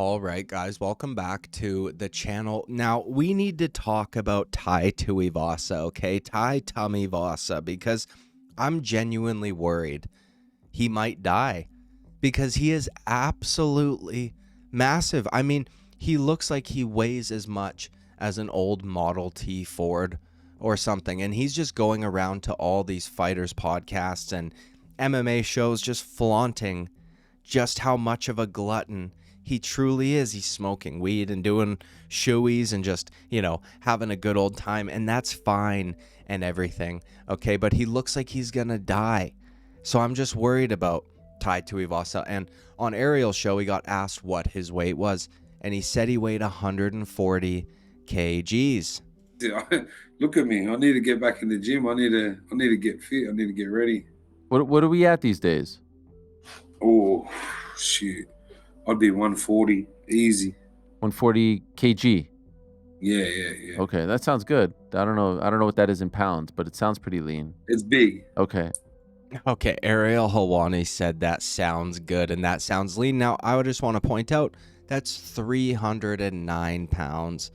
All right, guys, welcome back to the channel. Now, we need to talk about Tai Tuivasa, okay? Tai Tuivasa, because I'm genuinely worried he might die because he is absolutely massive. I mean, he looks like he weighs as much as an old Model T Ford or something, and he's just going around to all these fighters' podcasts and MMA shows just flaunting just how much of a glutton he truly is. He's smoking weed and doing shoeies and just, having a good old time. And that's fine and everything. Okay. But he looks like he's going to die. So I'm just worried about Tai Tuivasa. And on Ariel's show, he got asked what his weight was. And he said he weighed 140 kgs. Look at me. I need to get back in the gym. I need to get fit. I need to get ready. What are we at these days? Oh, shit. I'd be 140, easy. 140 kg. Yeah. Okay, that sounds good. I don't know what that is in pounds, but it sounds pretty lean. It's big. Okay. Okay, Ariel Helwani said that sounds good and that sounds lean. Now, I would just want to point out that's 309 pounds,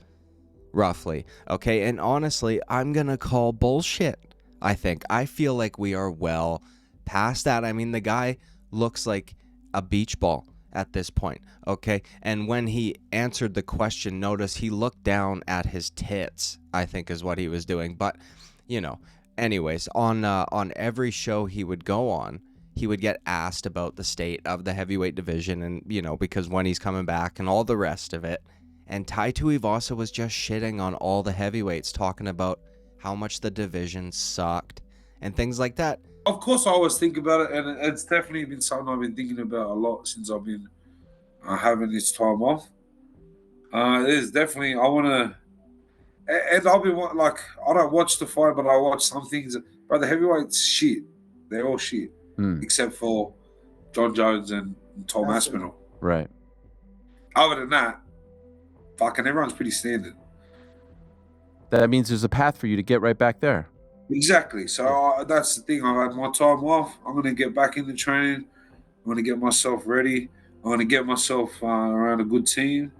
roughly. Okay, and honestly, I'm going to call bullshit, I think. I feel like we are well past that. I mean, the guy looks like a beach ball at this point, okay? And when he answered the question, notice he looked down at his tits, I think is what he was doing. But, anyways, on every show he would go on, he would get asked about the state of the heavyweight division and, because when he's coming back and all the rest of it. And Tai Tuivasa was just shitting on all the heavyweights, talking about how much the division sucked and things like that. Of course, I always think about it, and it's definitely been something I've been thinking about a lot since I've been having this time off. There's definitely, I want to, and I'll be like, I don't watch the fight, but I watch some things. But the heavyweights, shit. They're all shit, except for John Jones and Tom Aspinall. Right. Other than that, fucking everyone's pretty standard. That means there's a path for you to get right back there. Exactly. So that's the thing. I've had my time off. I'm going to get back into training. I'm going to get myself ready. I'm going to get myself around a good team.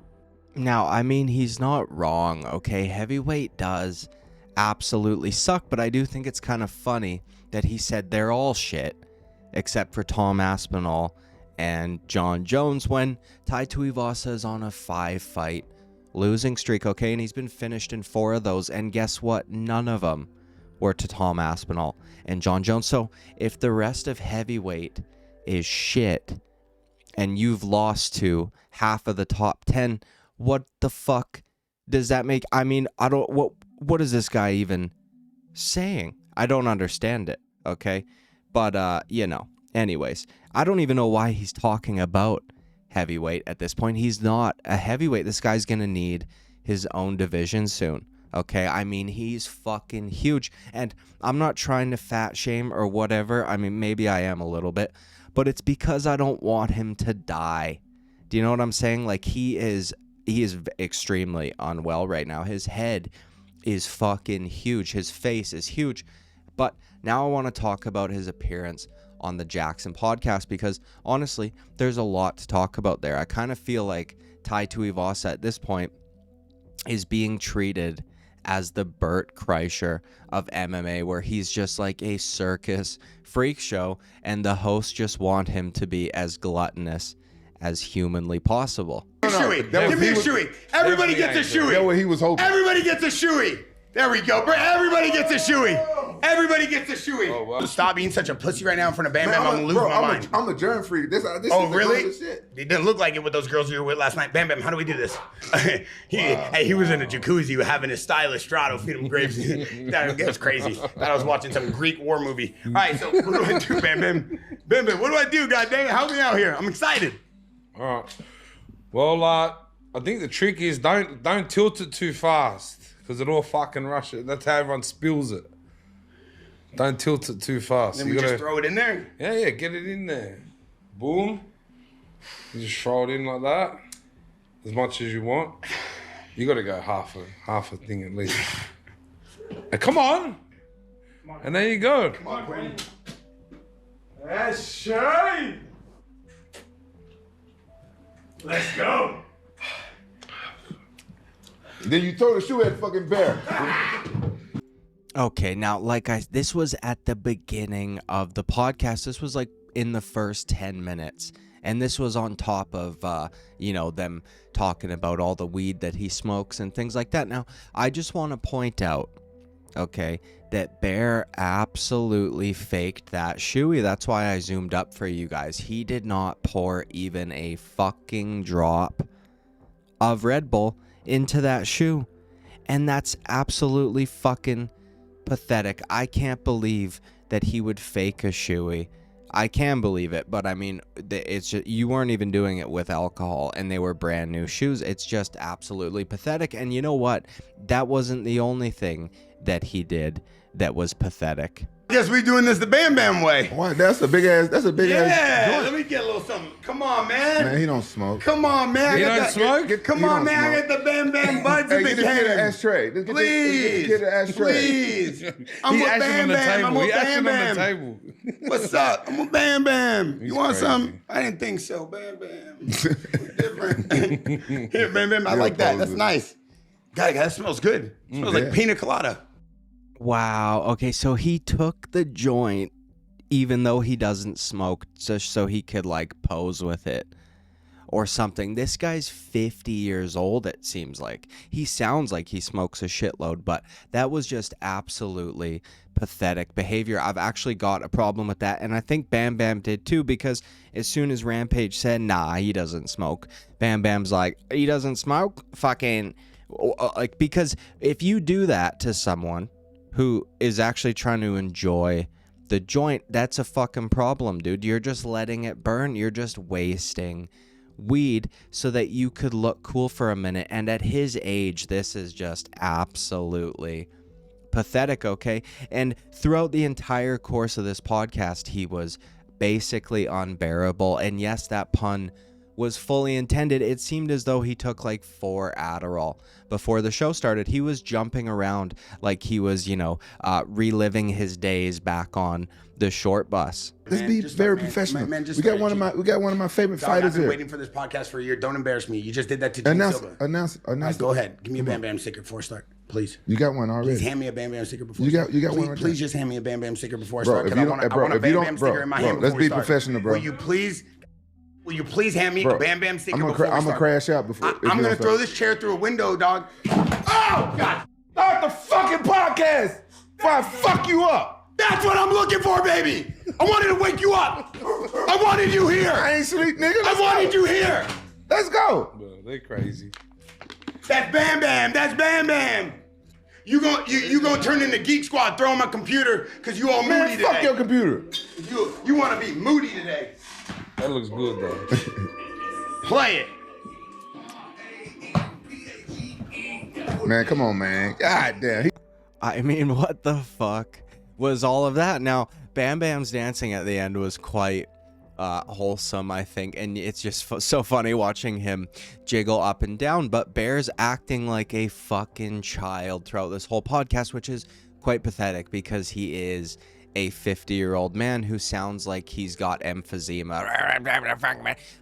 Now, I mean, he's not wrong, okay? Heavyweight does absolutely suck, but I do think it's kind of funny that he said they're all shit, except for Tom Aspinall and John Jones, when Tai Tuivasa is on a 5-fight losing streak, okay? And he's been finished in 4 of those, and guess what? None of them were to Tom Aspinall and John Jones. So if the rest of heavyweight is shit and you've lost to half of the top 10, what the fuck does that make? I mean, what is this guy even saying? I don't understand it, okay? But anyways, I don't even know why he's talking about heavyweight at this point. He's not a heavyweight. This guy's gonna need his own division soon. Okay, I mean, he's fucking huge. And I'm not trying to fat shame or whatever. I mean, maybe I am a little bit. But it's because I don't want him to die. Do you know what I'm saying? Like, he is extremely unwell right now. His head is fucking huge. His face is huge. But now I want to talk about his appearance on the Jackson podcast because, honestly, there's a lot to talk about there. I kind of feel like Tai Tuivasa at this point is being treated as the Bert Kreischer of MMA, where he's just like a circus freak show and the hosts just want him to be as gluttonous as humanly possible. Shoey. Give me a shoey. Everybody gets a shoey. That's what he was hoping. Everybody gets a shoey. There we go. Everybody gets a shoey. Everybody gets a shoey. Oh, wow. Stop being such a pussy right now in front of Bam Bam. I'm losing my mind. I'm a germ freak. This oh, is really? Shit. It didn't look like it with those girls you were with last night. Bam Bam, how do we do this? He was in a jacuzzi having his stylist Strato feed him grapes. That was crazy. Thought I was watching some Greek war movie. All right, so what do I do, Bam Bam? Bam Bam, what do I do, goddamn it? Help me out here. I'm excited. All right. Well, I think the trick is don't tilt it too fast because it all fucking rushes. That's how everyone spills it. Don't tilt it too fast. Then we just throw it in there? Yeah, get it in there. Boom. You just throw it in like that, as much as you want. You got to go half a thing at least. Now, come on. And there you go. Come on, Quinn. That's shine. Let's go. Then you throw the shoe at fucking bear. Okay, now, this was at the beginning of the podcast. This was like in the first 10 minutes. And this was on top of, them talking about all the weed that he smokes and things like that. Now, I just want to point out, okay, that Bear absolutely faked that shoey. That's why I zoomed up for you guys. He did not pour even a fucking drop of Red Bull into that shoe. And that's absolutely fucking pathetic. I can't believe that he would fake a shoey. I can believe it, but I mean, it's just, you weren't even doing it with alcohol, and they were brand new shoes. It's just absolutely pathetic. And you know what? That wasn't the only thing that he did that was pathetic. Guess we doing this the Bam Bam way. Why? That's a big ass. Yeah, let me get a little something. Come on, man. Man, he don't smoke. Come on, man. He don't smoke? Come on, man. I got the Bam Bam buds in Hey, the get the kid an can. ashtray. Let's get the kid an ashtray. Please. I'm He with asking Bam on the Bam. table. I'm He with asking Bam on the Bam. table. What's up? I'm with Bam Bam. He's You want crazy. some? I didn't think so. Bam Bam. Different. Here, Bam Bam. I You're like that. That's posing. nice. God, that smells good. It smells like Yeah. pina colada. Wow. Okay, so he took the joint, even though he doesn't smoke, just so he could pose with it or something. This guy's 50 years old, it seems like. He sounds like he smokes a shitload, but that was just absolutely pathetic behavior. I've actually got a problem with that, and I think Bam Bam did too, because as soon as Rampage said, nah, he doesn't smoke, Bam Bam's like, he doesn't smoke? Fucking, because if you do that to someone who is actually trying to enjoy the joint, that's a fucking problem, dude. You're just letting it burn. You're just wasting weed so that you could look cool for a minute. And at his age, this is just absolutely pathetic, okay? And throughout the entire course of this podcast, he was basically unbearable. And yes, that pun was fully intended. It seemed as though he took 4 Adderall before the show started. He was jumping around like he was, reliving his days back on the short bus. Let's Man, be just very start, man. professional. Man, just we got start. one of my favorite Dog, I've fighters been here. waiting for this podcast for a year. Don't embarrass me. You just did that to Gene Silva. Announce. All right, go ahead. Give me a Bam Bam sticker before I start, please. You got one already. Please hand me a Bam Bam sticker before You I got- start. you got please, one right Please there. just hand me a Bam Bam sticker before I Bro, start. if 'Cause you I don't- want, bro, I want a if you Bam don't- Bam bro, sticker in my bro, hand let's before be we start. professional, bro. Will you please hand me Bro, a Bam Bam sticker I'm before we gonna start? crash out before. if I'm you gonna don't throw start. this chair through a window, dog. Oh, God. Start the fucking podcast before I fuck you up. That's what I'm looking for, baby. I wanted to wake you up. I wanted you I here. ain't sleep, nigga. I wanted you here. Let's go. Bro, they crazy. That's Bam Bam. That's Bam Bam. You gonna turn into Geek Squad, throw on my computer, cause you all moody Man, today. fuck your computer. You wanna be moody today. That looks good though. Play it. Man, come on, man. God damn. I mean, what the fuck was all of that? Now, Bam Bam's dancing at the end was quite wholesome, I think, and it's just so funny watching him jiggle up and down. But Bear's acting like a fucking child throughout this whole podcast, which is quite pathetic because he is a 50-year-old man who sounds like he's got emphysema.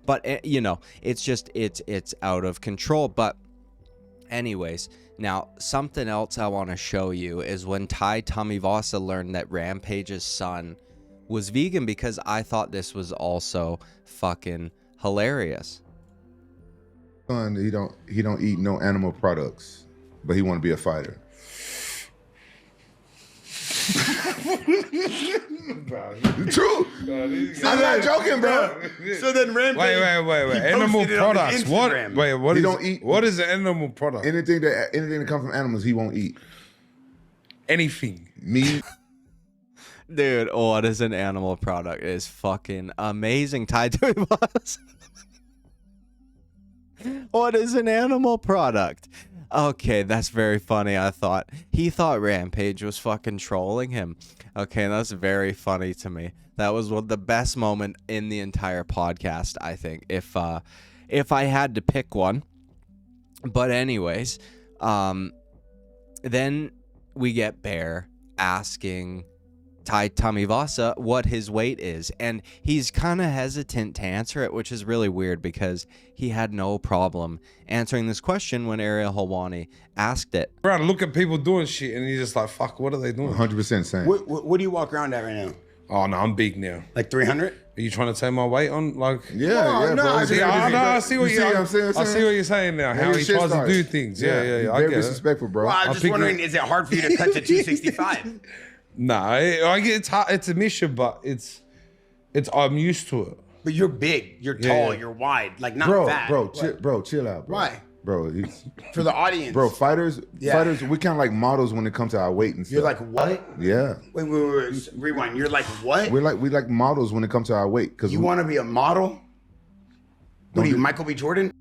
But it's out of control. But anyways, now something else I want to show you is when Tai Tuivasa learned that Rampage's son was vegan, because I thought this was also fucking hilarious. Son, he don't eat no animal products, but he want to be a fighter. True. I'm not joking, bro. So then Rampage. Wait. he Animal posted it on his products. What? Instagram. Wait, what He is? don't eat- What is an animal product? Anything that come from animals, he won't eat. Anything. Meat. Dude, what is an animal product? It is fucking amazing. Tai Tuivasa. What is an animal product? Okay, that's very funny. He thought Rampage was fucking trolling him. Okay, that's very funny to me. That was the best moment in the entire podcast, I think, if I had to pick one. But anyways, then we get Bear asking Tai Tuivasa what his weight is, and he's kind of hesitant to answer it, which is really weird because he had no problem answering this question when Ariel Helwani asked it. Around, look at people doing shit, and you're just like, fuck, what are they doing? 100% same. What do you walk around at right now? Oh no, I'm big now. Like 300? Are you trying to take my weight on? Like, Yeah, no, bro. I It's see- very I disrespectful. see what You see what I'm saying? I see what you're saying now. How Maybe he shit tries to started. do things. Yeah. I Very get it. disrespectful, bro. Well, I'm I'll just pick wondering, is it hard for you to cut to 265? No, I get it's hard, it's a mission, but it's I'm used to it. But you're big, you're Yeah, tall, yeah. you're wide, like not Bro, fat. chill out, bro. Why? Bro, For the audience. bro, fighters, Yeah. we kind of like models when it comes to our weight and stuff. You're like, what? yeah, Wait, rewind. You're like, what? we like models when it comes to our weight because You want to be a model? What are you, Michael B. Jordan?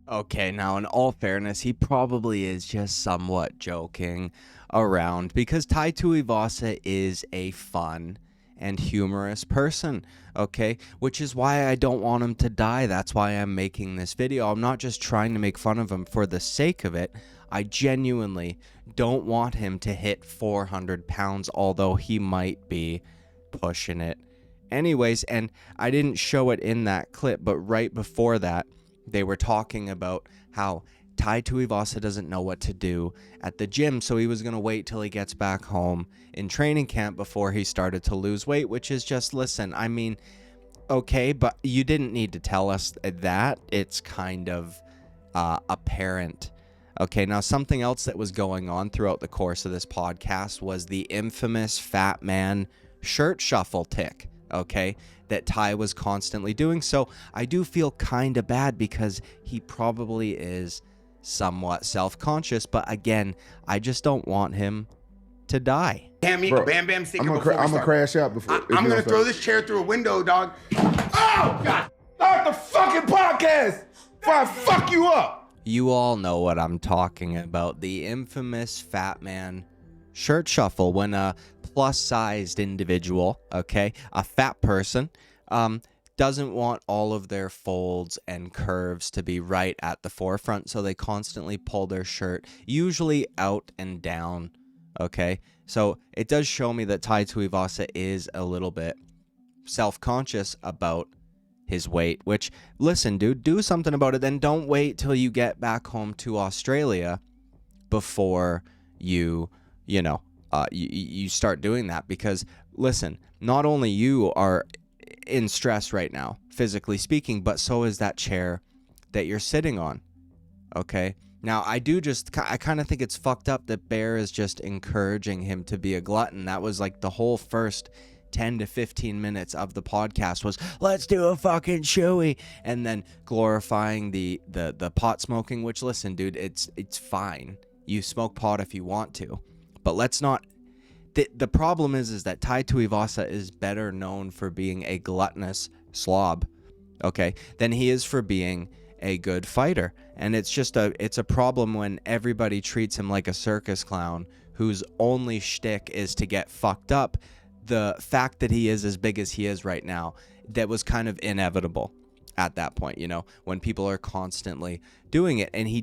Okay, now in all fairness, he probably is just somewhat joking around because Tai Tuivasa is a fun and humorous person, okay? Which is why I don't want him to die. That's why I'm making this video. I'm not just trying to make fun of him for the sake of it. I genuinely don't want him to hit 400 pounds, although he might be pushing it anyways. And I didn't show it in that clip, but right before that, they were talking about how Tai Tuivasa doesn't know what to do at the gym, so he was going to wait till he gets back home in training camp before he started to lose weight, which is just, listen, I mean, okay, but you didn't need to tell us that. It's kind of apparent. Okay, now something else that was going on throughout the course of this podcast was the infamous fat man shirt shuffle tick, okay, that Tai was constantly doing. So I do feel kind of bad because he probably is somewhat self-conscious, but again, I just don't want him to die. Bro, Bam Bam sticker I'm before we gonna start. crash out before. I'm gonna throw this chair through a window, dog. Oh God! Start the fucking podcast before I fuck you up. You all know what I'm talking about. The infamous fat man shirt shuffle, when a plus-sized individual, okay, a fat person, doesn't want all of their folds and curves to be right at the forefront, so they constantly pull their shirt, usually out and down, okay? So it does show me that Tai Tuivasa is a little bit self-conscious about his weight, which, listen, dude, do something about it. Then don't wait till you get back home to Australia before you start doing that, because, listen, not only you are in stress right now, physically speaking, but so is that chair that you're sitting on, okay? Now, I kind of think it's fucked up that Bear is just encouraging him to be a glutton. That was like the whole first 10 to 15 minutes of the podcast was, let's do a fucking shoey, and then glorifying the pot smoking, which, listen, dude, it's fine. You smoke pot if you want to, but let's not. The problem is that Tai Tuivasa is better known for being a gluttonous slob, okay, than he is for being a good fighter. And it's a problem when everybody treats him like a circus clown whose only shtick is to get fucked up. The fact that he is as big as he is right now, that was kind of inevitable at that point, when people are constantly doing it. And he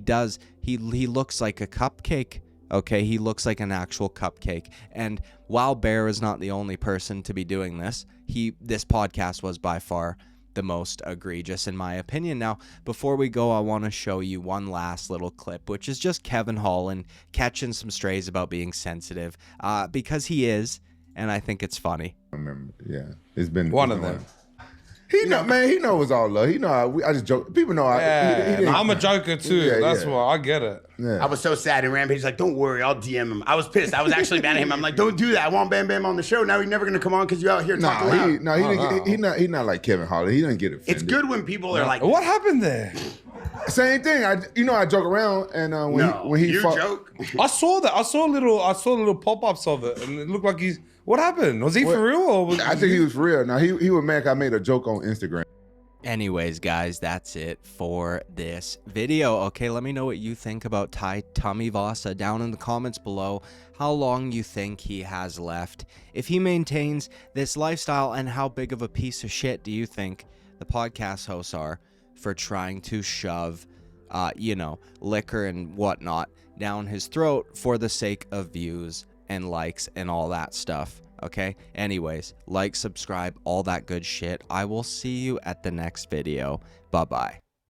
looks like a cupcake. Okay, he looks like an actual cupcake. And while Bear is not the only person to be doing this, this podcast was by far the most egregious in my opinion. Now, before we go, I want to show you one last little clip, which is just Kevin Holland catching some strays about being sensitive, because he is, and I think it's funny. I remember, yeah, it's been One of them. He know, man. He know it's all love. He know. I just joke. People know. I'm a joker too. Yeah, That's yeah. why I get it. Yeah. I was so sad, and Rampage's like, don't worry, I'll DM him. I was pissed. I was actually mad at him. I'm like, don't do that. I want Bam Bam on the show. Now he's never going to come on because you're out here talking loud. He not like Kevin Holland. He doesn't get offended. It's good when people are like, What happened there? Same thing. I joke around, and when he you fought, joke. I saw that. I saw little pop-ups of it, and it looked like he's. What happened? Was he for real? Or was I think he was for real. Now he was mad 'cause I made a joke on Instagram. Anyways, guys, that's it for this video. Okay, let me know what you think about Tai Tuivasa down in the comments below. How long you think he has left if he maintains this lifestyle, and how big of a piece of shit do you think the podcast hosts are for trying to shove, liquor and whatnot down his throat for the sake of views and likes and all that stuff. Okay? Anyways, like, subscribe, all that good shit. I will see you at the next video. Bye-bye.